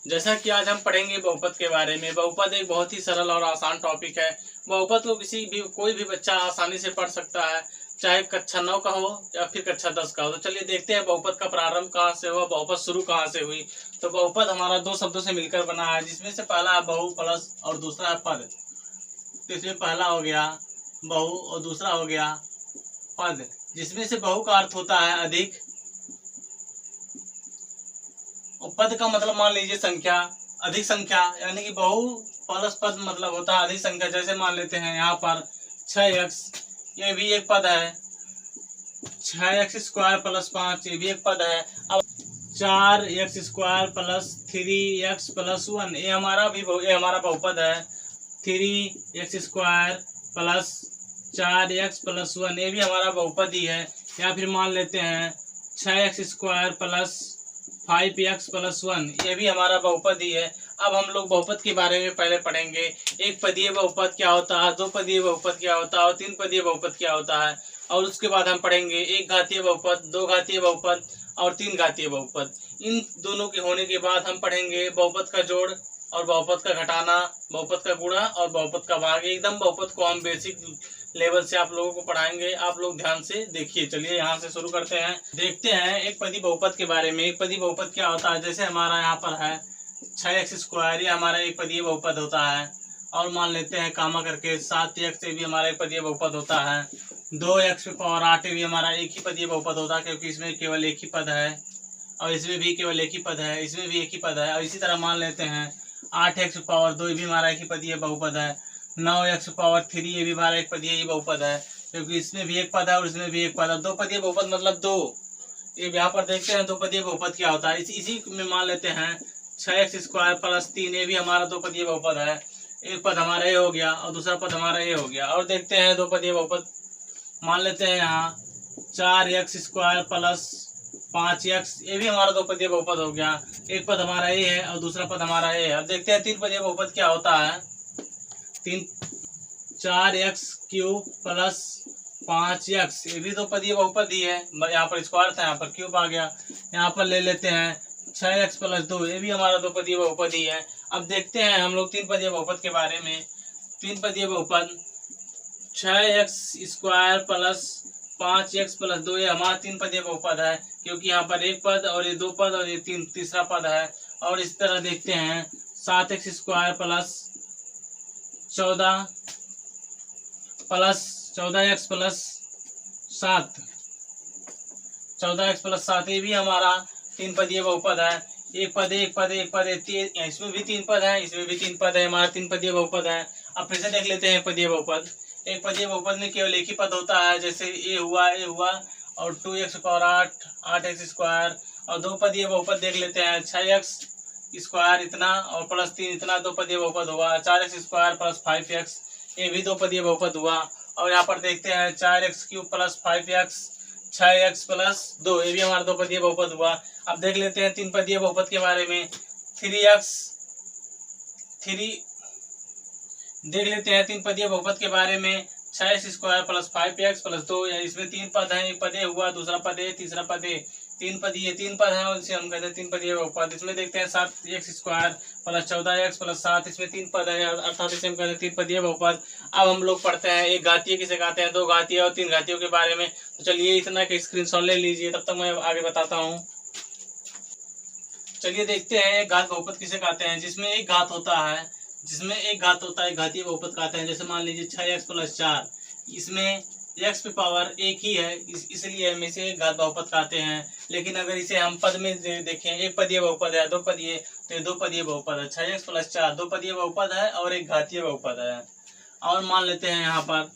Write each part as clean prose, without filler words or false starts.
जैसा कि आज हम पढ़ेंगे बहुपद के बारे में। बहुपद एक बहुत ही सरल और आसान टॉपिक है। बहुपद को कोई भी बच्चा आसानी से पढ़ सकता है, चाहे कक्षा 9 का हो या फिर कक्षा 10 का हो। तो चलिए देखते हैं बहुपद का प्रारंभ कहाँ से हुआ, बहुपद शुरू कहाँ से हुई। तो बहुपद हमारा दो शब्दों से मिलकर बना है, जिसमें से पहला है बहु प्लस और दूसरा है पद। तो इसमें पहला हो गया बहु और दूसरा हो गया पद, जिसमें से बहु का अर्थ होता है अधिक और पद का मतलब मान लीजिए संख्या, अधिक संख्या, यानी कि बहु प्लस पद मतलब होता है अधिक संख्या। जैसे मान लेते हैं यहाँ पर 6x, ये भी एक पद है। 6x स्क्वायर प्लस 5, ये भी एक पद है। अब 4x square plus 3x plus 1, ये हमारा बहुपद है। 3x square plus 4x plus 1, ये भी हमारा बहुपद ही है। या फिर मान लेते हैं 6x square plus 5x plus 1, ये भी हमारा बहुपद ही है। अब हम लोग बहुपद के बारे में पहले पढ़ेंगे। एक पदीय बहुपद क्या होता है, दो पदीय बहुपद क्या होता है और तीन पदीय बहुपद क्या होता है। और उसके बाद हम पढ़ेंगे एक घातीय बहुपद, दो घातीय बहुपद और तीन घातीय बहुपद। इन दोनों के होने के बाद हम पढ़ेंगे बहुपद का जोड़ और बहुपद का घटाना, बहुपद का गुणा और बहुपद का भाग। एकदम बहुपद को हम बेसिक लेवल से आप लोगों को पढ़ाएंगे, आप लोग ध्यान से देखिए। चलिए यहाँ से शुरू करते हैं, देखते हैं एक पदी बहुपद के बारे में। एक पदी बहुपद क्या होता है, जैसे हमारा यहाँ पर है 6x स्क्वायर, ये हमारा एक पदीय बहुपद होता है। और मान लेते हैं कामा करके 7x से भी हमारा एक पदीय बहुपद होता है। 2x पावर 8 भी हमारा एक ही पदीय बहुपद होता है, क्योंकि इसमें केवल एक ही पद है और इसमें भी केवल एक ही पद है, इसमें भी एक ही पद है। और इसी तरह मान लेते हैं 8x पावर 2 भी हमारा एक ही पदीय बहुपद है। 9x पावर 3 ये भी हमारा एक पदीय ही बहुपद है, क्योंकि इसमें भी एक पद है और इसमें भी एक पद है। दो पदीय बहुपद मतलब दो। ये यहाँ पर देखते हैं दो पदीय बहुपद क्या होता है। इसी में मान लेते हैं 6x स्क्वायर प्लस 3, ये भी हमारा दो पदीय बहुपद है। एक पद हमारा ये हो गया और दूसरा पद हमारा ये हो गया। और देखते हैं दो पदीय बहुपद, मान लेते हैं यहाँ 4x स्क्वायर प्लस 5x, ये भी हमारा दो पदीय बहुपद हो गया। एक पद हमारा ये है और दूसरा पद हमारा ये है। अब देखते हैं तीन पदीय बहुपद क्या होता है। 4x क्यूब प्लस 5x, ये भी दो पदीय बहुपद ही है। यहाँ पर स्क्वायर था, यहाँ पर क्यूब आ गया। यहाँ पर ले लेते हैं 6x प्लस 2, ये भी हमारा दो पदीय बहुपद ही है। अब देखते हैं हम लोग तीन पदीय बहुपद के बारे में। तीन पदीय बहुपद 6x square plus 5x plus 2, ये हमारा तीन पदीय बहुपद है, क्योंकि यहाँ पर एक पद और ये दो पद और ये तीसरा पद है। और इस तरह देखते हैं 7x square plus 14x plus 7, 14x plus 7, ये भी हमारा तीन पदीय बहुपद है। एक पद इसमें भी तीन पद है, इसमें भी तीन पद है, हमारा तीन पदीय बहुपद है। अब फिर से देख लेते हैं पदीय बहुपद। एक पदीय बहुपद में केवल एक ही पद होता है, जैसे ए हुआ और 2x पावर 8, 8x स्क्वायर। और दो पदीय बहुपद देख लेते हैं 6x स्क्वायर इतना और प्लस 3 इतना, दो पदीय बहुपद हुआ। 4x स्क्वायर प्लस 5x, ये भी दो पदीय बहुपद हुआ। और यहाँ पर देखते हैं 4x cube plus 5x, 6x plus 2, ये भी हमारा दो पदीय बहुपद हुआ। अब देख लेते हैं तीन पदीय बहुपद के बारे में। 3 देख लेते हैं तीन पदीय बहुपद के बारे में। 6x square plus 5x plus 2, इसमें तीन पद हैं, एक पद हुआ, दूसरा पद है, तीसरा पद है। तीन पद है और इसे हम कहते हैं तीन पदीय बहुपद। इसमें देखते हैं 7x square plus 14x plus 7, इसमें तीन पद है, अर्थात इसे हम कहते हैं तीन पदीय बहुपद। अब हम लोग पढ़ते हैं एक घातीय किसे कहते हैं, दो घातीय और तीन घातीयों के बारे में। तो चलिए इतना के स्क्रीनशॉट ले लीजिए, तब तक मैं आगे बताता हूँ। चलिए देखते हैं एक घात बहुपद किसे कहते हैं, जिसमें एक घात होता है, एक घातीय बहुपद कहते हैं। जैसे मान लीजिए 6x प्लस 4, इसमें x पे पावर एक ही है, इसलिए हम इसे एक घात बहुपद कहते हैं। लेकिन अगर इसे हम पद में देखें, एक पदीय बहुपद है, दो पदीय, तो दो पदीय बहुपद है। 6x प्लस 4 दो पदीय बहुपद है और एक घातीय बहुपद है। और मान लेते हैं यहाँ पर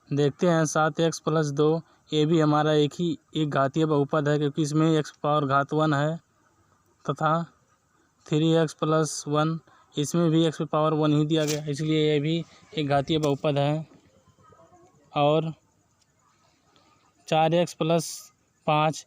देखते हैं 7x प्लस 2, ये भी हमारा एक घातीय बहुपद है, क्योंकि इसमें x पावर घात 1 है। तथा 3x प्लस 1, इसमें भी x पे पावर 1 ही दिया गया, इसलिए ये भी एक घातीय बहुपद है। और 4x प्लस 5,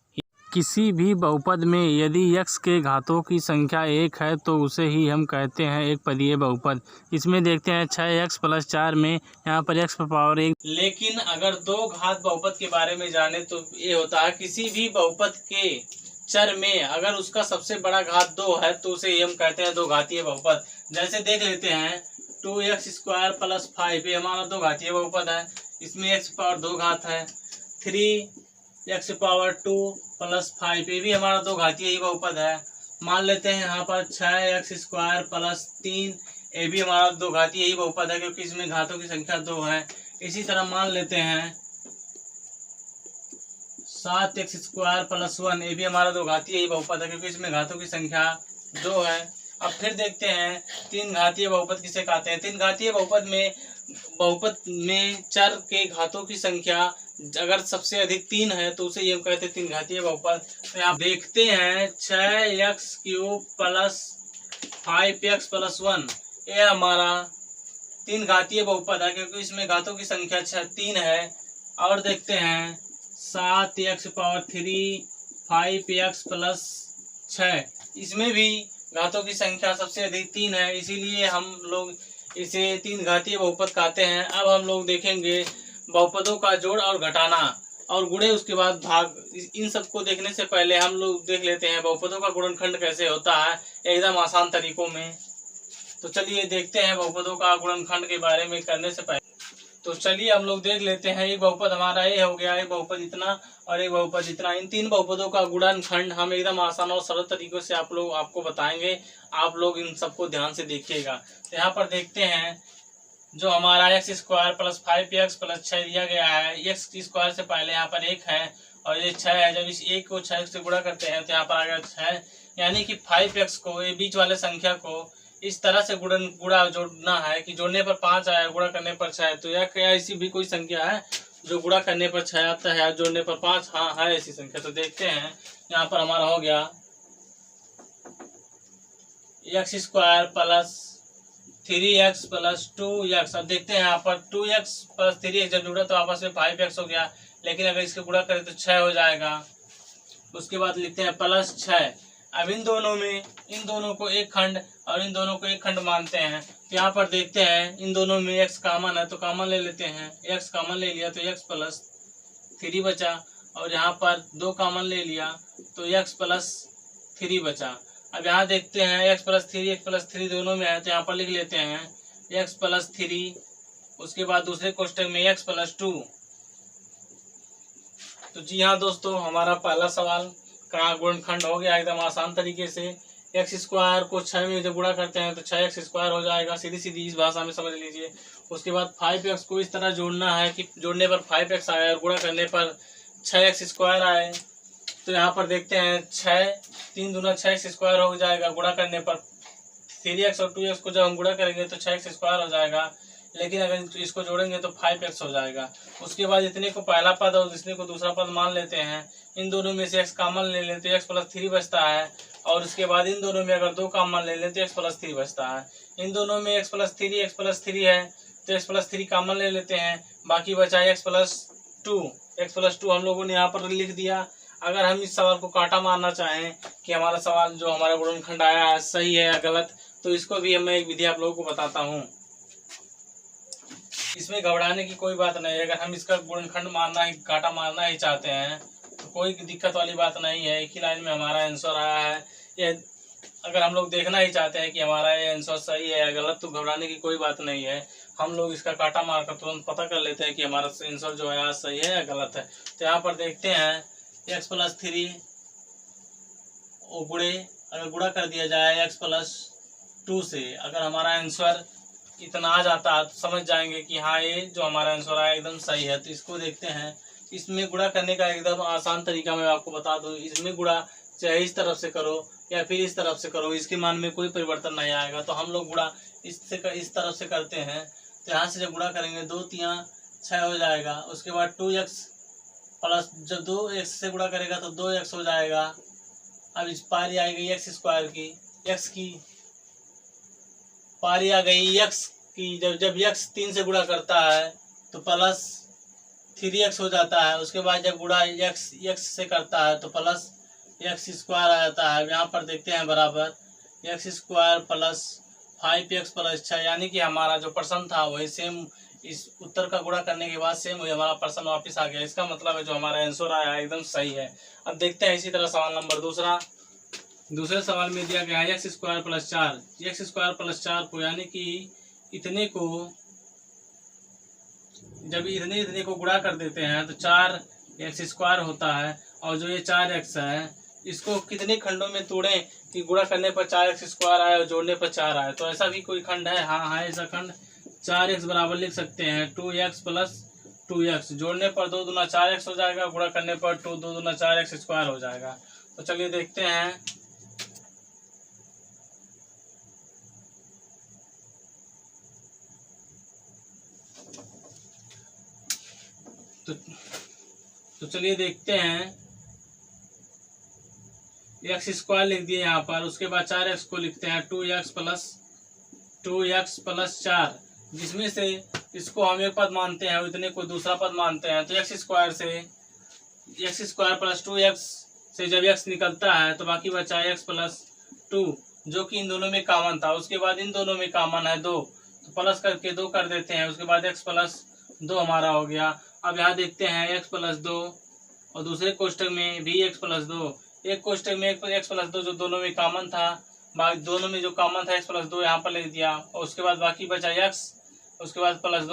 किसी भी बहुपद में यदि x के घातों की संख्या एक है तो उसे ही हम कहते हैं एक पदीय बहुपद। इसमें देखते हैं 6x प्लस 4 में यहाँ पर x पर पावर 1। लेकिन अगर दो घात बहुपद के बारे में जाने तो ये होता है किसी भी बहुपद के चर में अगर उसका सबसे बड़ा घात 2 है तो उसे हम कहते हैं दो घातीय बहुपद। जैसे देख लेते हैं 2x² + 5, ये हमारा दो घातीय बहुपद है। इसमें x पावर 2 घात है। 3x² + 5, ये भी हमारा दो घातीय ही बहुपद है। मान लेते हैं यहाँ पर 6x² + 3, ये भी हमारा दो घातीय ही बहुपद है क्योंकि इसमें घातों की संख्या 2 है। इसी तरह मान लेते हैं 7x² + 1, ये भी हमारा दो घातीय ही बहुपद है क्योंकि इसमें घातों की संख्या 2 है। अब फिर देखते हैं तीन घातीय बहुपद किसे कहते हैं। तीन घातीय बहुपद में चर के घातों की संख्या अगर सबसे अधिक 3 है तो उसे हम कहते हैं तीन घातीय बहुपद। तो यहाँ देखते हैं 6x³ + 5x + 1, यह हमारा तीन घातीय बहुपद है क्योंकि इसमें घातों की संख्या 3 है। और देखते हैं 7x⁴ 5x + 6, इसमें भी घातों की संख्या सबसे अधिक 3 है, इसीलिए हम लोग इसे तीन घातीय बहुपद कहते हैं। अब हम लोग देखेंगे बहुपदों का जोड़ और घटाना और गुणे उसके बाद भाग। इन सबको देखने से पहले हम लोग देख लेते हैं बहुपदों का गुणनखंड कैसे होता है एकदम आसान तरीकों में। तो चलिए देखते हैं बहुपदों का गुणनखंड के बारे में करने से पहले। तो चलिए हम लोग देख लेते हैं। एक बहुपद हमारा ये हो गया, एक बहुपद इतना और एक बहुपद इतना। इन तीन बहुपदों का गुणनखंड हम एकदम आसान और सरल तरीकों से आपको बताएंगे। आप लोग इन सबको ध्यान से देखिएगा। तो यहाँ पर देखते हैं जो हमारा x² + 5x + 6 दिया गया है, x² से पहले यहाँ पर 1 है और ये 6 है। जब इस 1 को 6 से गुणा करते हैं तो यहाँ पर आ गया 6, यानी कि 5x को, ये बीच वाले संख्या को इस तरह से गुणा जोड़ना है कि जोड़ने पर 5 आया, गुणा करने पर 6। तो यह क्या ऐसी भी कोई संख्या है जो गुणा करने पर 6 आता है, जोड़ने पर 5? हाँ, है ऐसी संख्या। तो देखते हैं यहाँ पर हमारा हो गया x² + 3x + 2x। अब देखते हैं यहाँ पर 2x + 3x जब जुड़ा तो आपस में 5x हो गया, लेकिन अगर इसको गुणा करें तो 6 हो जाएगा। उसके बाद लिखते हैं +6। अब इन दोनों को एक खंड और इन दोनों को एक खंड मानते हैं। तो यहाँ पर देखते हैं इन दोनों में x कॉमन है तो कॉमन ले लेते हैं। x कॉमन ले लिया तो x + 3 बचा और यहाँ पर 2 कॉमन ले लिया तो x + 3 बचा। अब यहाँ देखते हैं x + 3 दोनों में है तो यहाँ पर लिख लेते हैं x + 3। उसके बाद दूसरे कोष्टक में x + 2। तो जी हाँ दोस्तों, हमारा पहला सवाल का गुणनखंड हो गया एकदम आसान तरीके से। x² को 6 में जब गुणा करते हैं तो 6x² हो जाएगा, सीधी सीधी इस भाषा में समझ लीजिए। उसके बाद 5x को इस तरह जोड़ना है कि जोड़ने पर 5x आए और गुणा करने पर 6x² आए। तो यहाँ पर देखते हैं 6 3 दूना 6x² हो जाएगा, गुणा करने पर 3x और 2x को जब हम गुणा करेंगे तो 6x² हो जाएगा, लेकिन अगर इसको जोड़ेंगे तो 5x हो जाएगा। उसके बाद इतने को पहला पद और इतने को दूसरा पद मान लेते हैं। इन दोनों में से x कॉमन ले लेते हैं, x + 3 बचता है। और उसके बाद इन दोनों में अगर 2 कॉमन ले लेते हैं तो x + 3 बचता है। इन दोनों में x + 3 है तो x + 3 कॉमन ले लेते हैं, बाकी बचा x + 2। x + 2 हम लोगों ने यहाँ पर लिख दिया। अगर हम इस सवाल को काटा मारना चाहें कि हमारा सवाल जो हमारा गुणनखंड आया है सही है या गलत, तो इसको भी मैं एक विधि आप लोगों को बताता हूँ। इसमें घबराने की कोई बात नहीं है। अगर हम इसका गुणनखंड काटा मारना ही चाहते हैं तो कोई दिक्कत वाली बात नहीं है। एक ही लाइन में हमारा आंसर आया है। ये अगर हम लोग देखना ही चाहते हैं कि हमारा ये आंसर सही है या गलत, तो घबराने की कोई बात नहीं है। हम लोग इसका काटा मारकर तुरंत पता कर लेते हैं कि हमारा आंसर जो है सही है या गलत है। तो यहाँ पर देखते हैं x + 3 गुणे, अगर गुणा कर दिया जाए x + 2 से, अगर हमारा आंसर इतना आ जाता है तो समझ जाएंगे कि हाँ ये जो हमारा आंसर आया एकदम सही है। तो इसको देखते हैं। इसमें गुणा करने का एकदम आसान तरीका मैं आपको बता दूं। इसमें गुणा चाहे इस तरफ से करो या फिर इस तरफ से करो, इसके मान में कोई परिवर्तन नहीं आएगा। तो हम लोग गुणा इस तरफ से करते हैं। तो यहाँ से जब गुणा करेंगे 2 × 3 = 6 हो जाएगा। उसके बाद 2x प्लस, जब 2x से गुणा करेगा तो 2x हो जाएगा। अब इस पारी आएगी x² की, x की पारी आ गई x की। जब x 3 से गुणा करता है तो +3x हो जाता है। उसके बाद जब गुणा x से करता है तो +x² आ जाता है। यहाँ पर देखते हैं बराबर x² + 5x + 6, यानी कि हमारा जो प्रश्न था वही सेम इस उत्तर का गुणा करने के बाद सेम हमारा प्रश्न वापस आ गया। इसका मतलब है जो हमारा आंसर आया एकदम सही है। अब देखते हैं इसी तरह सवाल नंबर दूसरा। दूसरे सवाल में दिया गया है x square plus 4, x square plus 4 को यानी कि इतने को जब इतने इतने को गुणा कर देते हैं तो 4 एक्स स्क्वायर होता है। और जो ये 4 एक्स है इसको कितने खंडों में तोड़ें कि गुणा करने पर 4 एक्स स्क्वायर आए और जोड़ने पर 4 आए। तो ऐसा भी कोई खंड है? हाँ है ऐसा खंड। 4 एक्स बराबर लिख सकते हैं 2 एक्स प्लस 2 एक्स, जोड़ने पर 2 दूना 4 एक्स हो जाएगा, गुणा करने पर 2 दूना 4 एक्स स्क्वायर हो जाएगा। तो चलिए देखते हैं। तो चलिए देखते हैं। एक्स स्क्वायर लिख दिए यहाँ पर, उसके बाद 4 एक्स को लिखते हैं 2 एक्स प्लस 4, जिसमें से इसको हम एक पद मानते हैं और इतने को दूसरा पद मानते हैं। तो एक्स स्क्वायर प्लस 2 एक्स से जब एक्स निकलता है तो बाकी बचा एक्स प्लस 2, जो कि इन दोनों में कॉमन था। उसके बाद इन दोनों में कॉमन है 2, तो प्लस करके 2 कर देते हैं। उसके बाद एक्स प्लस 2 हमारा हो गया। अब यहाँ देखते हैं एक्स प्लस 2 और दूसरे कोष्टक में भी एक्स प्लस 2, एक कोष्टक में एक्स प्लस 2 जो दोनों में कॉमन था, दोनों में जो कॉमन था एक्स प्लस 2 यहाँ पर लिख दिया। और उसके बाद बाकी बचा एक्स, उसके बाद प्लस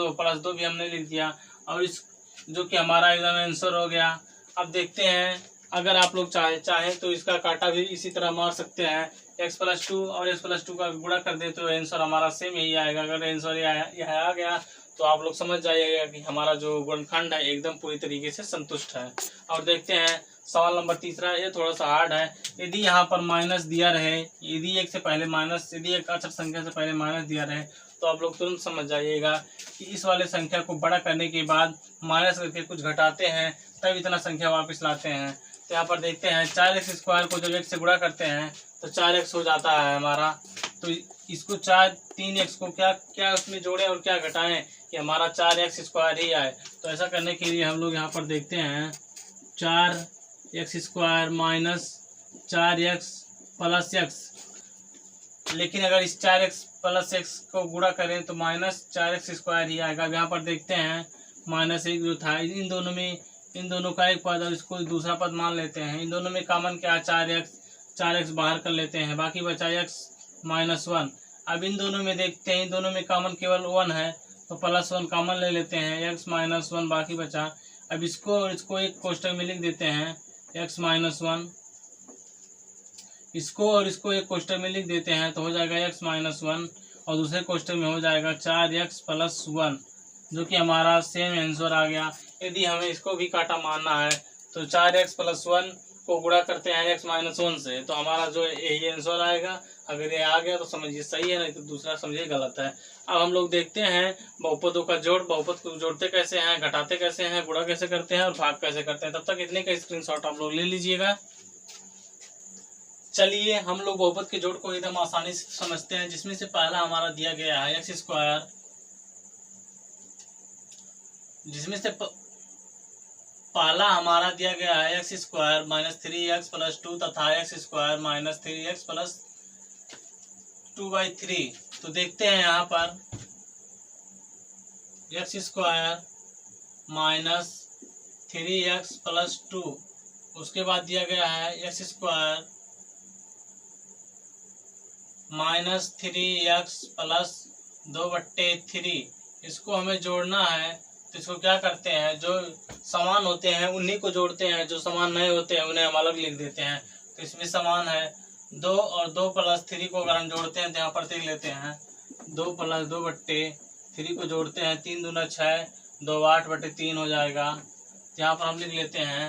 2 भी हमने लिख दिया। और इस जो कि हमारा एकदम आंसर हो गया। अब देखते हैं, अगर आप लोग चाहें तो इसका काटा भी इसी तरह मार सकते हैं। एक्स प्लस 2 और एक्स प्लस 2 का गुणा कर दे तो आंसर हमारा सेम यही आएगा। अगर आंसर यह आ गया तो आप लोग समझ जाइएगा कि हमारा जो गुणनखंड है एकदम पूरी तरीके से संतुष्ट है। और देखते हैं सवाल नंबर तीसरा। ये थोड़ा सा हार्ड है। यदि यहाँ पर माइनस दिया रहे, यदि एक अचर संख्या से पहले माइनस दिया रहे तो आप लोग तुरंत समझ जाइएगा कि इस वाले संख्या को बड़ा करने के बाद माइनस करके कुछ घटाते हैं तब इतना संख्या वापस लाते हैं। तो यहाँ पर देखते हैं 4 एक्स स्क्वायर को जब 1 से गुणा करते हैं तो 4 एक्स हो जाता है हमारा। तो इसको 3 एक्स को क्या उसमें जोड़ें और क्या घटाएं कि हमारा 4 एक्स स्क्वायर ही आए। तो ऐसा करने के लिए हम लोग यहाँ पर देखते हैं 4 x square minus 4 x plus x, लेकिन अगर इस 4 एक्स प्लस एक्स को गुणा करें तो माइनस 4 एक्स स्क्वायर ही आएगा। अब यहाँ पर देखते हैं माइनस 1 जो था इन दोनों का एक पद और इसको दूसरा पद मान लेते हैं। इन दोनों में कॉमन क्या है 4 एक्स बाहर कर लेते हैं, बाकी बचा एक्स माइनस 1। अब इन दोनों में देखते हैं, इन दोनों में कॉमन केवल 1 है तो प्लस 1 कॉमन ले लेते हैं, एक्स माइनस 1 बाकी बचा। अब इसको और इसको एक कोष्टक में लिख देते हैं एक्स माइनस 1, इसको और इसको एक कोष्टक में लिख देते हैं तो हो जाएगा एक्स माइनस 1 और दूसरे कोष्टक में हो जाएगा 4 एक्स प्लस 1, जो कि हमारा सेम आंसर आ गया। यदि हमें इसको भी काटा मारना है तो 4 एक्स प्लस 1 को गुणा करते हैं एक्स माइनस 1 से तो हमारा जो यही आंसर आएगा। अगर ये आ गया तो समझिए सही है, नहीं तो दूसरा समझिए गलत है। अब हम लोग देखते हैं बहुपदों का जोड़। बहुपद को जोड़ते कैसे हैं, घटाते कैसे हैं, गुणा कैसे करते हैं और भाग कैसे करते हैं। तब तक इतने का स्क्रीनशॉट आप लोग ले लीजिएगा। चलिए हम लोग बहुपद के जोड़ को एकदम आसानी से समझते हैं, जिसमें से पहला हमारा दिया गया है एक्स स्क्वायर, जिसमें से पहला हमारा दिया गया है x square minus 3x plus 2 तथा x square minus 3x plus 2/3। तो देखते हैं यहाँ पर x square minus 3x plus 2, उसके बाद दिया गया है x square minus 3x plus 2/3। इसको हमें जोड़ना है तो इसको क्या करते हैं, जो समान होते हैं उन्हीं को जोड़ते हैं, जो समान नहीं होते हैं उन्हें हम अलग लिख देते हैं। तो इसमें समान है 2 और 2 प्लस 3 को अगर हम जोड़ते हैं तो यहाँ पर देख लेते हैं 2 प्लस 2/3 को जोड़ते हैं 3 दूना 6, 2 8/3 हो जाएगा। यहाँ पर हम लिख लेते हैं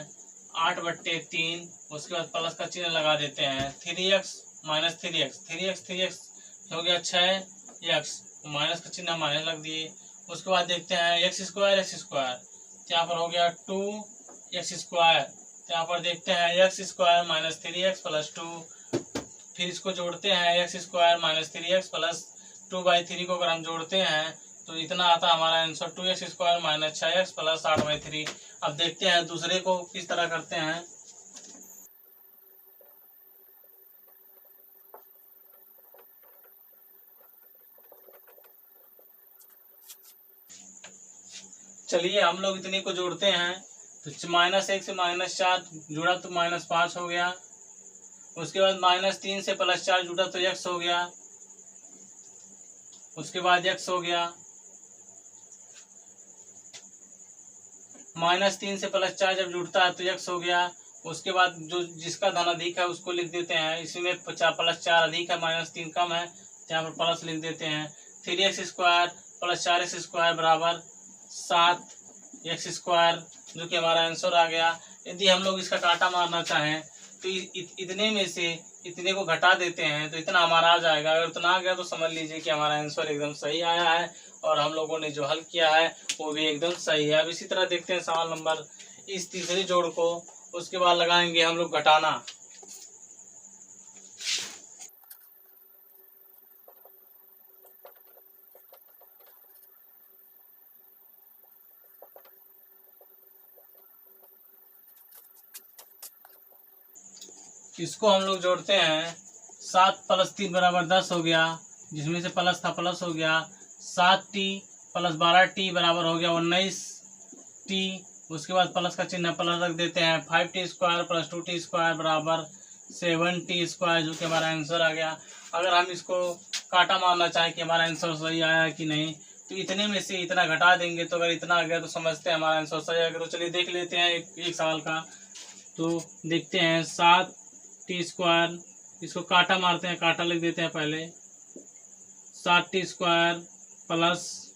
8/3, उसके बाद प्लस का चिन्ह लगा देते हैं 3x माइनस 3x हो गया 6x, माइनस का चिन्ह माइनस लग दिए। उसके बाद देखते हैं एक्स स्क्वायर तो यहाँ पर हो गया 2x स्क्वायर। तो यहाँ पर देखते हैं x square minus 3x plus 2, फिर इसको जोड़ते हैं x square minus 3x plus 2/3 को अगर हम जोड़ते हैं तो इतना आता है हमारा answer 2x square minus 6x plus 8/3। अब देखते हैं दूसरे को किस तरह करते हैं। चलिए हम लोग इतने को जोड़ते हैं, तो -1 से -4 जुड़ा तो -5 हो गया। उसके बाद -3 से +4 जुड़ा तो x हो गया। उसके बाद x हो गया। -3 से +4 जब जुड़ता है तो x हो गया। उसके बाद जो जिसका धन अधिक है उसको लिख देते हैं। इसमें +4 अधिक है, -3 कम है, तो यहाँ पर प्लस लिख देते हैं। 3x² + 4x² बराबर 7x², जो कि हमारा आंसर आ गया। यदि हम लोग इसका काटा मारना चाहें तो इतने में से इतने को घटा देते हैं तो इतना हमारा आ जाएगा। अगर उतना आ गया तो समझ लीजिए कि हमारा आंसर एकदम सही आया है और हम लोगों ने जो हल किया है वो भी एकदम सही है। अब इसी तरह देखते हैं सवाल नंबर इस तीसरे जोड़ को। उसके बाद लगाएंगे हम लोग घटाना। इसको हम लोग जोड़ते हैं। 7 + 3 बराबर 10 हो गया, जिसमें से प्लस था प्लस हो गया। 7t + 12t बराबर हो गया 19t। उसके बाद प्लस का चिन्ह प्लस रख देते हैं। 5t² + 2t² बराबर 7t², जो कि हमारा आंसर आ गया। अगर हम इसको काटा मारना चाहें कि हमारा आंसर सही आया कि नहीं, तो इतने में से इतना घटा देंगे, तो अगर इतना आ गया तो समझते हैं हमारा आंसर सही आएगा। तो चलिए देख लेते हैं एक सवाल का। तो देखते हैं 7t², इसको काटा मारते हैं, काटा लिख देते हैं पहले। 7t² +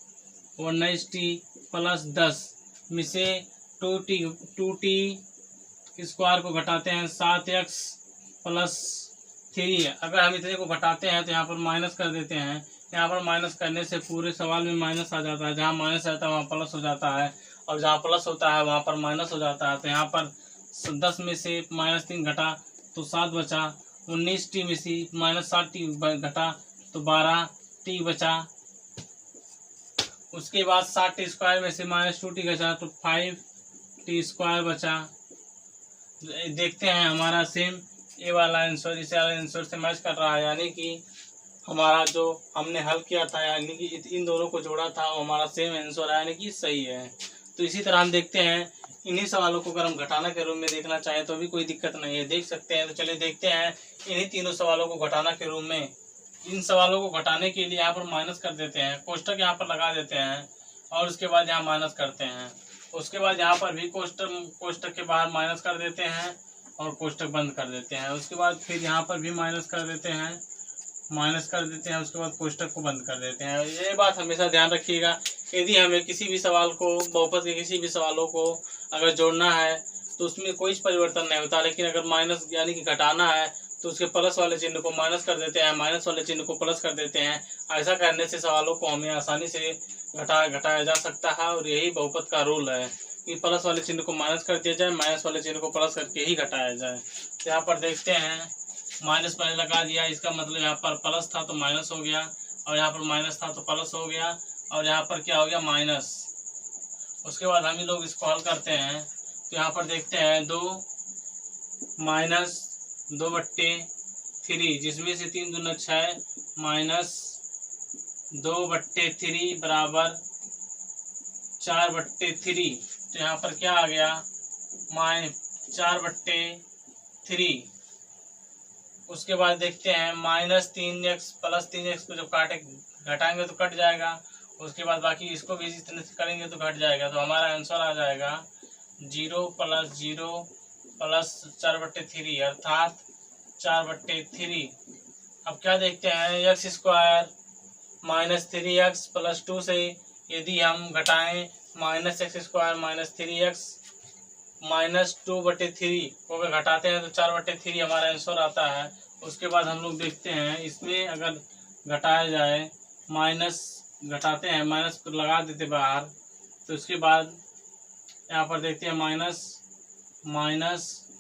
19t + 10 में से 2t² को घटाते हैं 7x + 3। अगर हम इतने को घटाते हैं तो यहाँ पर माइनस कर देते हैं। यहाँ पर माइनस करने से पूरे सवाल में माइनस आ जाता है। जहाँ माइनस आता है वहाँ प्लस हो जाता है, और जहाँ प्लस होता है वहाँ पर माइनस हो जाता है। तो यहाँ पर 10 में से -3 घटा तो 7 बचा। 19t में से -7t घटा तो 12t बचा। उसके बाद 7t² में से -2t घटा तो 5t² बचा। देखते हैं हमारा सेम ये वाला आंसर इस वाले आंसर से मैच कर रहा है, यानी कि हमारा जो हमने हल किया था, यानी कि इन दोनों को जोड़ा था, वो हमारा सेम आंसर है, यानी कि सही है। तो इसी तरह हम देखते हैं इन्हीं सवालों को अगर हम घटाना के रूप में देखना चाहें तो भी कोई दिक्कत नहीं है, देख सकते हैं। तो चलिए देखते हैं इन्हीं तीनों सवालों को घटाना के रूप में। इन सवालों को घटाने के लिए यहाँ पर माइनस कर देते हैं, कोष्टक यहाँ पर लगा देते हैं, और उसके बाद यहाँ माइनस करते हैं। उसके बाद यहाँ पर भी कोष्टक के बाहर माइनस कर देते हैं और कोष्टक बंद कर देते हैं। उसके बाद फिर यहाँ पर भी माइनस कर देते हैं, उसके बाद कोष्टक को बंद कर देते हैं। ये बात हमेशा ध्यान रखिएगा, यदि हमें किसी भी सवाल को, बहुपद के किसी भी सवालों को अगर जोड़ना है तो उसमें कोई परिवर्तन नहीं होता, लेकिन अगर माइनस यानी कि घटाना है तो उसके प्लस वाले चिन्ह को माइनस कर देते हैं, माइनस वाले चिन्ह को प्लस कर देते हैं। ऐसा करने से सवालों को हमें आसानी से घटाया जा सकता है, और यही बहुपद का रूल है कि प्लस वाले चिन्ह को माइनस कर दिया जाए, माइनस वाले चिन्ह को प्लस करके ही घटाया जाए। तो यहाँ पर देखते हैं माइनस पहले लगा दिया, इसका मतलब यहाँ पर प्लस था तो माइनस हो गया, और यहाँ पर माइनस था तो प्लस हो गया, और यहाँ पर क्या हो गया माइनस। उसके बाद हम ही लोग इसको हल करते हैं। तो यहाँ पर देखते हैं 2 - 2/3, जिसमें से 3 दूना 6 -2/3 बराबर 4/3। तो यहाँ पर क्या आ गया 4/3। उसके बाद देखते हैं -3x + 3x को जब घटाएंगे तो कट जाएगा। उसके बाद बाकी इसको भी इसी तरह से करेंगे तो घट जाएगा। तो हमारा आंसर आ जाएगा 0 + 0 + 4/3, अर्थात 4/3। अब क्या देखते हैं x² -3x + 2 से यदि हम घटाएं -x² -3x -2/3 को अगर घटाते हैं तो 4/3 हमारा आंसर आता है। उसके बाद हम लोग देखते हैं इसमें अगर घटाया जाए, माइनस घटाते हैं, माइनस को लगा देते बाहर, तो उसके बाद यहाँ पर देखते हैं माइनस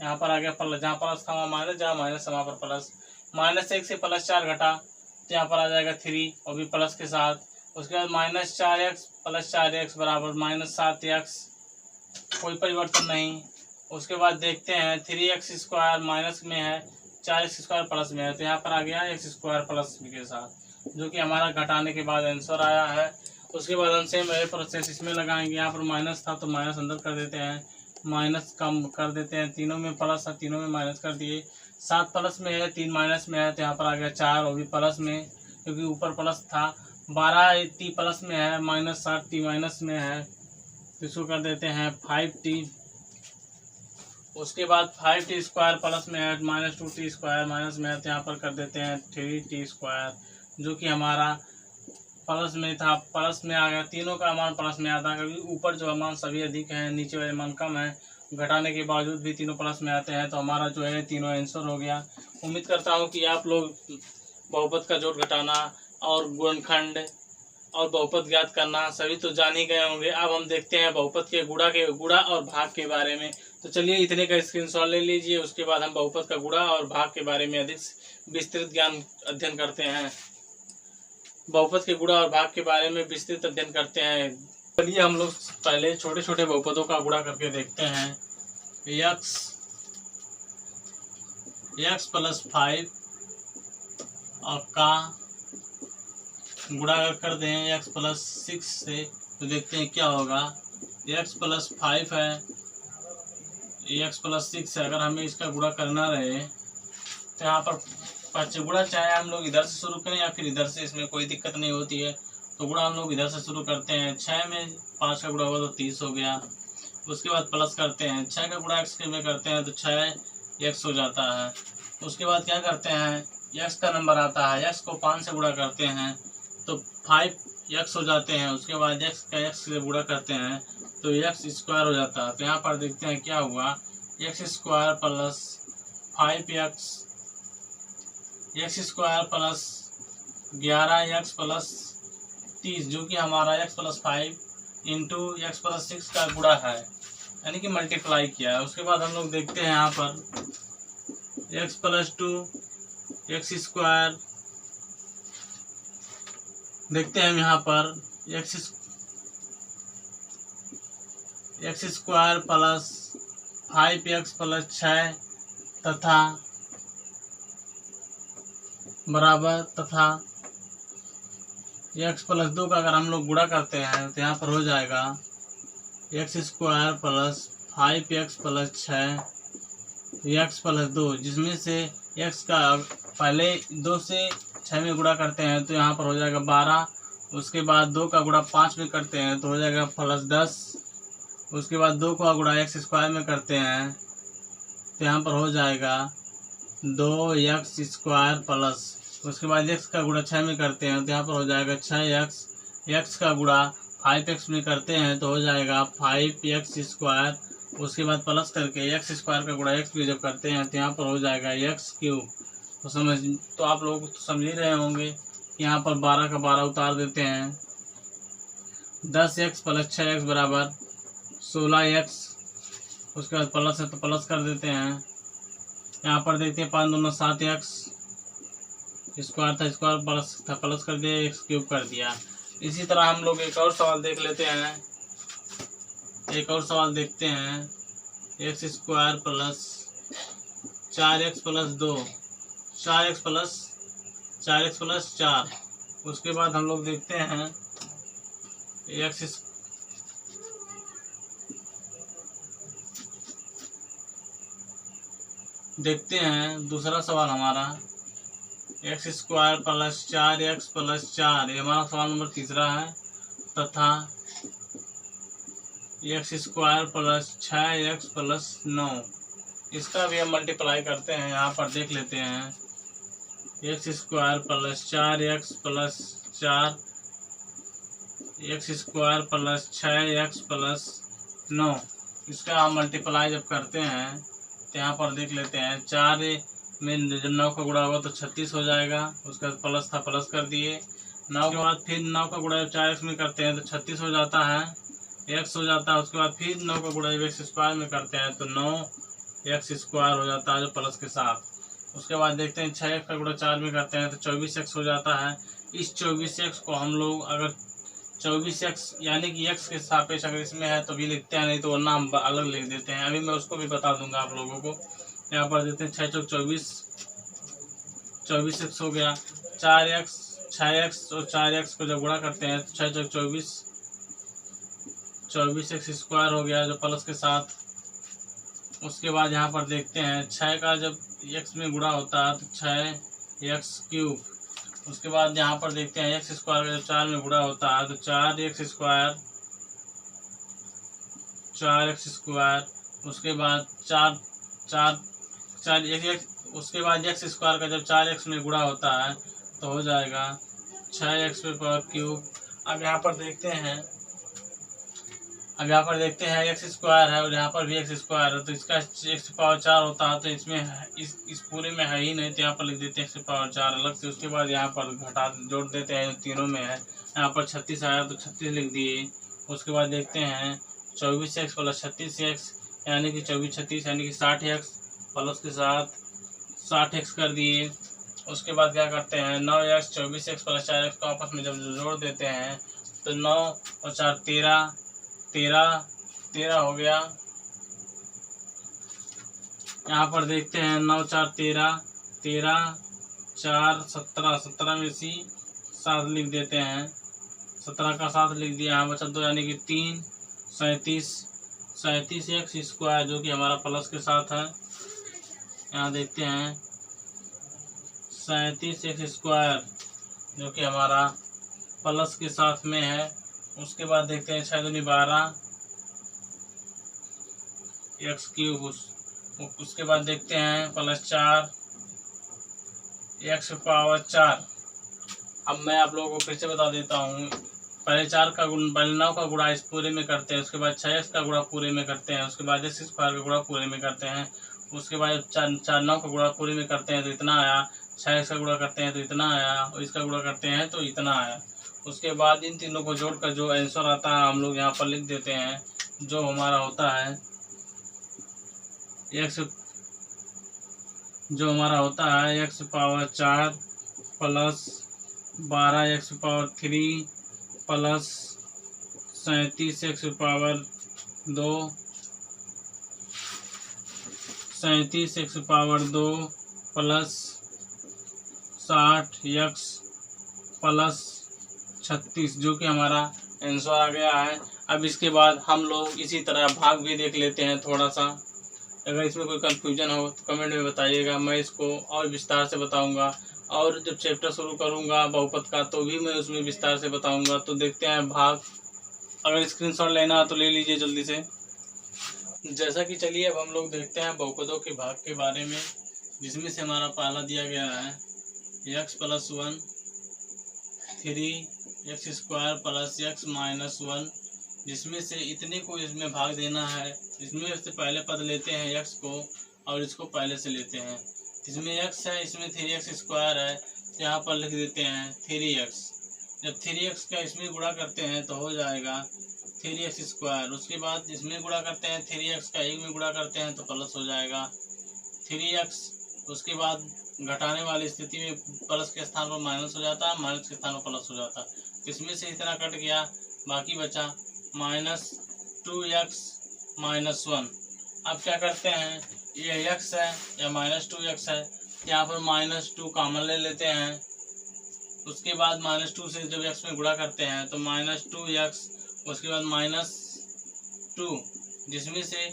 यहाँ पर आ गया प्लस, जहाँ प्लस था वहाँ माइनस, जहाँ माइनस वहाँ पर प्लस। -1 से +4 घटा तो यहाँ पर आ जाएगा 3, और भी प्लस के साथ। उसके बाद -4x + 4x बराबर -7x, कोई परिवर्तन नहीं। उसके बाद देखते हैं 3x² माइनस में है, 4x² प्लस में है, तो यहाँ पर आ गया x² प्लस के साथ, जो कि हमारा घटाने के बाद आंसर आया है। उसके बाद हम सेम वही प्रोसेस इसमें लगाएंगे। यहाँ पर माइनस था तो माइनस अंदर कर देते हैं, माइनस कम कर देते हैं, तीनों में प्लस था तीनों में माइनस कर दिए। 7 प्लस में है 3 माइनस में है तो यहाँ पर आ गया 4, वो भी प्लस में क्योंकि ऊपर प्लस था। 12 टी प्लस में है, माइनस 7 टी माइनस में है तो इसको कर देते हैं 5t। उसके बाद 5t स्क्वायर प्लस में है, माइनस 2t स्क्वायर माइनस में है तो यहाँ पर कर देते हैं 3t स्क्वायर, जो कि हमारा प्लस में था, प्लस में आ गया। तीनों का मान प्लस में आता है क्योंकि ऊपर जो मान सभी अधिक हैं, नीचे वाले मान कम है, घटाने के बावजूद भी तीनों प्लस में आते हैं तो हमारा जो है तीनों आंसर हो गया। उम्मीद करता हूँ कि आप लोग बहुपद का जोड़ घटाना और गुणनखंड और बहुपद ज्ञात करना सभी तो जान ही गए होंगे। अब हम देखते हैं बहुपद के गुणा और भाग के बारे में। तो चलिए इतने का स्क्रीनशॉट ले लीजिए, उसके बाद हम बहुपद का गुणा और भाग के बारे में अधिक विस्तृत ज्ञान अध्ययन करते हैं। बहुपद के गुणा और भाग के बारे में विस्तृत अध्ययन करते हैं। चलिए हम लोग पहले छोटे छोटे बहुपदों का गुणा करके देखते हैं। x प्लस 5 और का गुणा कर दें x प्लस 6 से तो देखते हैं क्या होगा। x प्लस 5 है, x प्लस 6 है। अगर हमें इसका गुणा करना रहे तो यहाँ पर गुणा चाहे हम लोग इधर से शुरू करें या फिर इधर से, इसमें कोई दिक्कत नहीं होती है। तो गुणा हम लोग इधर से शुरू करते हैं। 6 में 5 का गुणा हुआ तो 30 हो गया। उसके बाद प्लस करते हैं, 6 का गुणा x में करते हैं तो 6x हो जाता है। उसके बाद क्या करते हैं, x का नंबर आता है, x को 5 से गुणा करते हैं तो 5x हो जाते हैं। उसके बाद x का x से गुणा करते हैं तो x स्क्वायर हो जाता है। तो यहाँ पर देखते हैं क्या हुआ, x square plus 5x, x square plus 11x plus 30, जो कि हमारा x plus 5 into x plus 6 का गुणा है, यानी कि मल्टीप्लाई किया है। उसके बाद हम लोग देखते हैं यहाँ पर x प्लस 2 x स्क्वायर, देखते हैं हम यहाँ पर x square plus 5x plus 6 तथा बराबर तथा x प्लस 2 का अगर हम लोग गुणा करते हैं तो यहाँ पर हो जाएगा x square plus 5x plus 6 x plus 2, जिसमें से x का पहले 2 से 6 में गुणा करते हैं तो यहाँ पर हो जाएगा 12। उसके बाद 2 का गुणा 5 में करते हैं तो हो जाएगा प्लस 10। उसके बाद 2 का गुणा x स्क्वायर में करते हैं तो यहाँ पर हो जाएगा 2x स्क्वायर प्लस, उसके बाद x का गुणा 6 में करते हैं तो यहाँ पर हो जाएगा 6x, x का गुणा 5x में करते हैं तो हो जाएगा 5x स्क्वायर। उसके बाद प्लस करके x स्क्वायर का गुणा x भी जब करते हैं तो यहाँ पर हो जाएगा x क्यूब। तो आप लोग तो समझ ही रहे होंगे कि यहाँ पर 12 का 12 उतार देते हैं, 10x प्लस 6x बराबर 16x। उसके बाद प्लस है तो प्लस कर देते हैं। यहाँ पर देखते हैं 5 दूना 7x, स्क्वायर था स्क्वायर प्लस था प्लस कर दिया, x क्यूब कर दिया। इसी तरह हम लोग एक और सवाल देख लेते हैं। एक और सवाल देखते हैं, x square plus 4x plus 2, 4x plus 4। उसके बाद हम लोग देखते हैं देखते हैं दूसरा सवाल हमारा x square plus 4x plus 4, ये हमारा सवाल नंबर तीसरा है, तथा x square plus 6x plus 9, इसका भी हम मल्टीप्लाई करते हैं। यहाँ पर देख लेते हैं x square plus 4x plus 4, x square plus 6x plus 9, इसका हम मल्टीप्लाई जब करते हैं तो यहाँ पर देख लेते हैं 4 में जब 9 का गुणा होगा तो 36 हो जाएगा। उसका प्लस था प्लस कर दिए। 9 के बाद फिर 9 का गुणा जब 4x में करते हैं तो 36 हो जाता है, x हो जाता है। उसके बाद फिर 9 का गुणा जब x स्क्वायर में करते हैं तो 9x स्क्वायर हो जाता है जो प्लस के साथ। उसके बाद देखते हैं 6x का गुणा 4 में करते हैं तो 24x हो जाता है। इस 24x को हम लोग अगर 24x यानी कि x के सापेक्ष अगर इसमें है तो भी लिखते हैं, नहीं तो वरना हम अलग लिख देते हैं। अभी मैं उसको भी बता दूंगा आप लोगों को। यहाँ पर देते हैं 6 चौक 24, 24x हो गया। 4x 6x और 4x को जब गुणा करते हैं तो 6 चौक 24, 24x स्क्वायर हो गया जो प्लस के साथ। उसके बाद यहाँ पर देखते हैं 6 का जब x में गुणा होता है तो 6x क्यूब। उसके बाद यहाँ पर देखते हैं x स्क्वायर का जब 4 में गुणा होता है तो 4x स्क्वायर, 4x स्क्वायर। उसके बाद 4 उसके बाद x स्क्वायर का जब 4x में गुणा होता है तो हो जाएगा 6x पावर क्यूब। अब यहाँ पर देखते हैं x स्क्वायर है और यहाँ पर भी x स्क्वायर है, तो इसका x पावर 4 होता है तो इसमें इस पूरे में है ही नहीं, तो यहाँ पर लिख देते हैं x पावर 4 अलग से। उसके बाद यहाँ पर घटा जोड़ देते हैं, तीनों में है। यहाँ पर 36 आया तो 36 लिख दिए। उसके बाद देखते हैं 24x प्लस 36x यानी कि 24 36 यानी कि 60x प्लस के साथ 60x कर दिए। उसके बाद क्या करते हैं 9x 24x प्लस 4x को आपस में जब जोड़ देते हैं तो 9 और 4 13 हो गया। यहाँ पर देखते हैं 9 4 13 4 17 में सी 7 लिख देते हैं, 17 का 7 लिख दिया। यहाँ बचा 2 यानी कि 3 37x स्क्वायर जो कि हमारा प्लस के साथ है। यहाँ देखते हैं 37x स्क्वायर जो कि हमारा प्लस के साथ में है। उसके बाद देखते हैं 6 दूनी 12 x क्यूब। उसके बाद देखते हैं प्लस 4 x पावर 4। अब मैं आप लोगों को फिर से बता देता हूँ, पहले 9 का गुणा इस पूरे में करते हैं, उसके बाद 6x का गुणा पूरे में करते हैं, उसके बाद x स्क्वायर का गुणा पूरे में करते हैं, उसके बाद 4 9 का गुणा पूरे में करते हैं तो इतना आया, 6x का गुणा करते हैं तो इतना आया और इसका गुणा करते हैं तो इतना आया। उसके बाद इन तीनों को जोड़कर जो आंसर आता है हम लोग यहाँ पर लिख देते हैं, जो हमारा होता है x power 4 plus 12x power 3 plus 37x power 2 37x power 2 plus 60x plus 36 जो कि हमारा आंसर आ गया है। अब इसके बाद हम लोग इसी तरह भाग भी देख लेते हैं थोड़ा सा। अगर इसमें कोई कंफ्यूजन हो तो कमेंट में बताइएगा, मैं इसको और विस्तार से बताऊंगा। और जब चैप्टर शुरू करूंगा बहुपद का तो भी मैं उसमें विस्तार से बताऊंगा। तो देखते हैं भाग। अगर स्क्रीनशॉट लेना है तो ले लीजिए जल्दी से। जैसा कि चलिए अब हम लोग देखते हैं बहुपदों के भाग के बारे में, जिसमें से हमारा पहला दिया गया है x plus 1 3x square plus x minus 1, जिसमें से इतने को इसमें भाग देना है। इसमें से पहले पद लेते हैं x को और इसको पहले से लेते हैं। इसमें x है, इसमें 3x स्क्वायर है, यहाँ पर लिख देते हैं 3x। जब 3x का इसमें गुणा करते हैं तो हो जाएगा 3x स्क्वायर। उसके बाद इसमें गुणा करते हैं 3x का एक में गुणा करते हैं तो प्लस हो जाएगा 3x। उसके बाद घटाने वाली स्थिति में प्लस के स्थान पर माइनस हो जाता है, माइनस के स्थान पर प्लस हो जाता है। इसमें से इतना कट गया, बाकी बचा माइनस 2x माइनस 1। अब क्या करते हैं, ये x है या माइनस 2x है, यहाँ पर माइनस 2 कॉमन ले लेते हैं। उसके बाद माइनस 2 से जब x में गुणा करते हैं तो माइनस 2x, उसके बाद माइनस 2, जिसमें से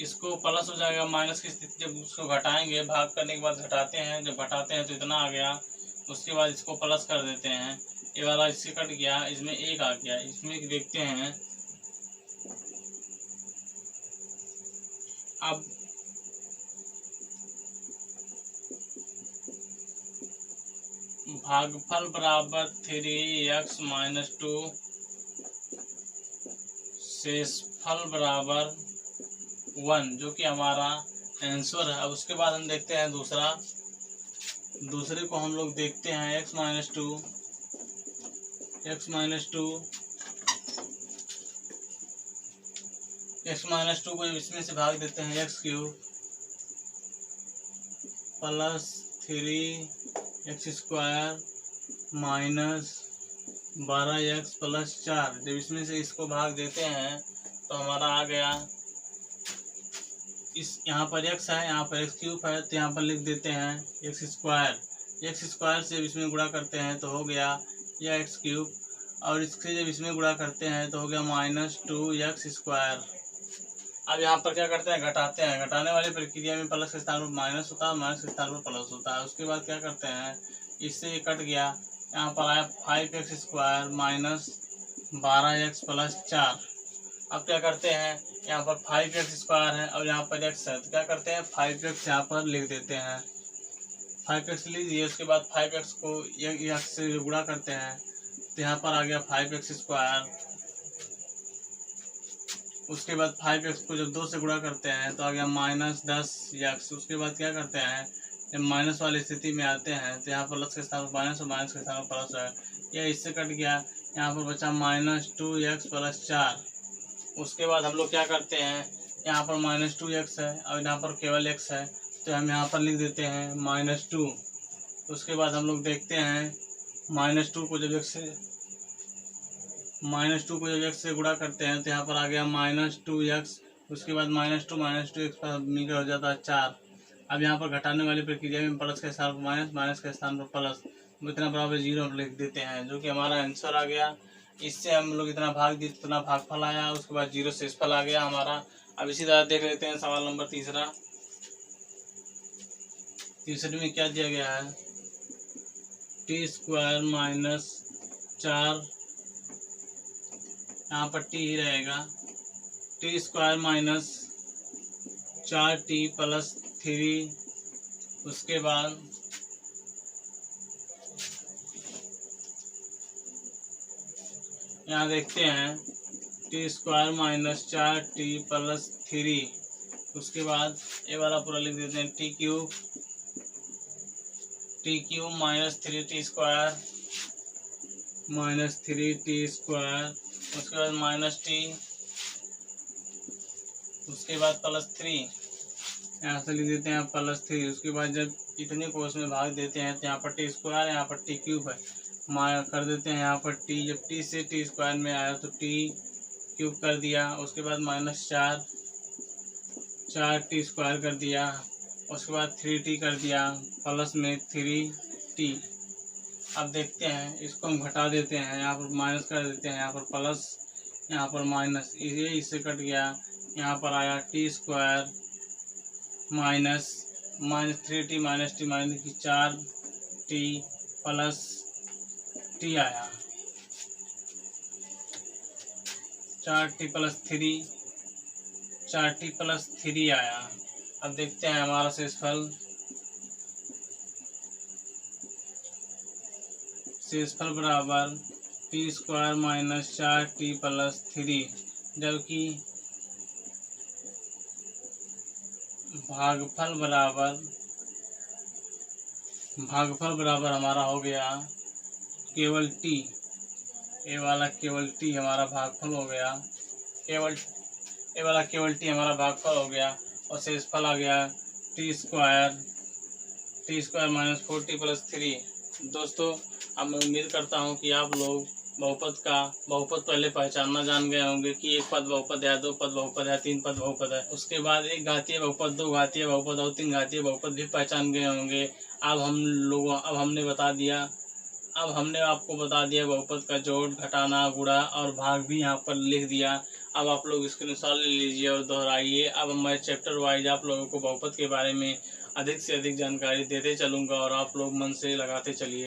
इसको प्लस हो जाएगा माइनस की स्थिति। जब उसको घटाएंगे, भाग करने के बाद घटाते हैं, जब घटाते हैं तो इतना आ गया। उसके बाद इसको प्लस कर देते हैं, ये वाला इससे कट गया, इसमें 1 आ गया। इसमें देखते हैं अब भागफल बराबर 3x माइनस 2, शेषफल बराबर 1 जो कि हमारा आंसर है। अब उसके बाद हम देखते हैं दूसरे को हम लोग देखते हैं x माइनस 2 को इसमें से भाग देते हैं x cube plus 3x square minus 12x plus 4। जब इसमें से इसको भाग देते हैं तो हमारा आ गया, इस यहाँ पर x है, यहाँ पर x क्यूब है, तो यहाँ पर लिख देते हैं x स्क्वायर। एक्स स्क्वायर से जब इसमें गुणा करते हैं तो हो गया या एक्स क्यूब, और इससे जब इसमें गुणा करते हैं तो हो गया -2x²। अब यहाँ पर क्या करते हैं, घटाते हैं। घटाने वाली प्रक्रिया में प्लस के स्थान पर माइनस होता है, माइनस के स्थान पर प्लस होता है। उसके बाद क्या करते हैं, इससे ये कट गया, यहाँ पर आया 5x² माइनस 12x प्लस 4। अब क्या करते हैं, यहाँ पर 5x² है और यहाँ पर x है, तो क्या करते हैं 5x यहाँ पर लिख देते हैं। 5x लिख दिए, उसके बाद 5x को x से गुणा करते हैं तो यहाँ पर आ गया 5x²। उसके बाद 5x को जब 2 से गुणा करते हैं तो आ गया -10x। उसके बाद क्या करते हैं, जब माइनस वाली स्थिति में आते हैं तो यहाँ पर प्लस के स्थान पर माइनस और माइनस के स्थान पर प्लस है, यह इससे कट गया, यहाँ पर बचा -2x प्लस 4। उसके बाद हम लोग क्या करते हैं, यहाँ पर -2x है और यहाँ पर केवल x है, तो हम यहाँ पर लिख देते हैं -2। उसके बाद हम लोग देखते हैं -2 को जब x से गुणा करते हैं तो यहाँ पर आ गया -2x। उसके बाद -2 पर मिलकर हो जाता है 4। अब यहाँ पर घटाने वाली प्रक्रिया में प्लस के स्थान पर माइनस, माइनस के स्थान पर प्लस, इतना बराबर 0 लिख देते हैं, जो कि हमारा आंसर आ गया। इससे हम लोग इतना भाग दिए, इतना भागफल आया, उसके बाद 0 शेषफल आ गया हमारा। अब इसी तरह देख लेते हैं सवाल नंबर तीसरा। तीसरे में क्या दिया गया है, t² माइनस 4, यहाँ पर t ही रहेगा, t² माइनस 4t प्लस 3। उसके बाद यहाँ देखते हैं t² माइनस 4t प्लस 3। उसके बाद ये वाला पूरा लिख देते हैं, t³ minus 3t² minus 3t²। उसके बाद -t, उसके बाद +3, यहाँ से लिख देते हैं +3। उसके बाद जब इतने को उसमें भाग देते हैं तो यहाँ पर t² यहाँ पर t³ है, कर देते हैं यहाँ पर t, जब t से t² में आया तो t³ कर दिया। उसके बाद -4t² कर दिया। उसके बाद 3t कर दिया, प्लस में 3t। अब देखते हैं, इसको हम घटा देते हैं, यहाँ पर माइनस कर देते हैं, यहाँ पर प्लस, यहाँ पर माइनस, ये इससे कट गया। यहाँ पर आया t² minus 3t minus t minus 4t plus t आया, 4t प्लस 3 आया। अब देखते हैं हमारा शेषफल बराबर t² माइनस 4t प्लस 3, जबकि भागफल बराबर हमारा हो गया केवल t। ये वाला केवल t हमारा भागफल हो गया, केवल t हमारा भागफल हो गया, और शेषफल आ गया t² माइनस 4t प्लस 3। दोस्तों, अब मैं उम्मीद करता हूँ कि आप लोग बहुपद पहले पहचानना जान गए होंगे कि एक पद बहुपद है, 2 पद बहुपद है, 3 पद बहुपद है। उसके बाद एक घातीय बहुपद, 2 घातीय बहुपद और 3 घातीय बहुपद भी पहचान गए होंगे। अब हमने आपको बता दिया बहुपद का जोड़, घटाना, गुणा और भाग भी यहाँ पर लिख दिया। अब आप लोग स्क्रीनशॉट ले लीजिए और दोहराइए। अब मैं चैप्टर वाइज आप लोगों को बहुपद के बारे में अधिक से अधिक जानकारी देते चलूँगा और आप लोग मन से लगाते चलिए।